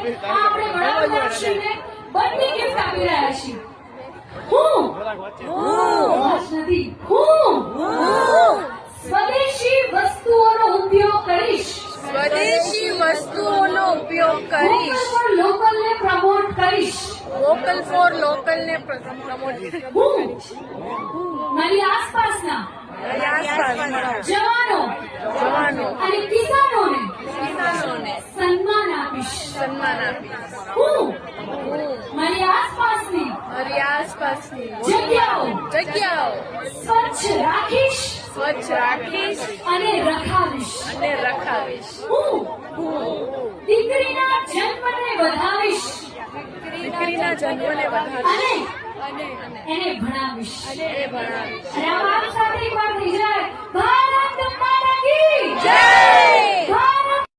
આપણે વડાપ્રધાનશ્રીને બંને ગિફ્ટ આપી રહ્યા છીએ. હું સ્વદેશી વસ્તુઓનો ઉપયોગ કરીશ. સ્વદેશી વસ્તુઓનો ઉપયોગ કરીશ. લોકલ ને પ્રમોટ કરીશ. વોકલ ફોર લોકલ ને પ્રમોટ કરીશ. મારી આસપાસના જવાનો અને કિસાનોને સન્માન આપીશ. હું મારી આસપાસની જગ્યાઓ સ્વચ્છ રાખીશ અને રખાવીશ. હું દીકરીના જન્મને વધાવીશ અને એને ભણાવીશ. અને આ વાત સાથે એક વાર થઈ જાય, ભારત માતા કી જય.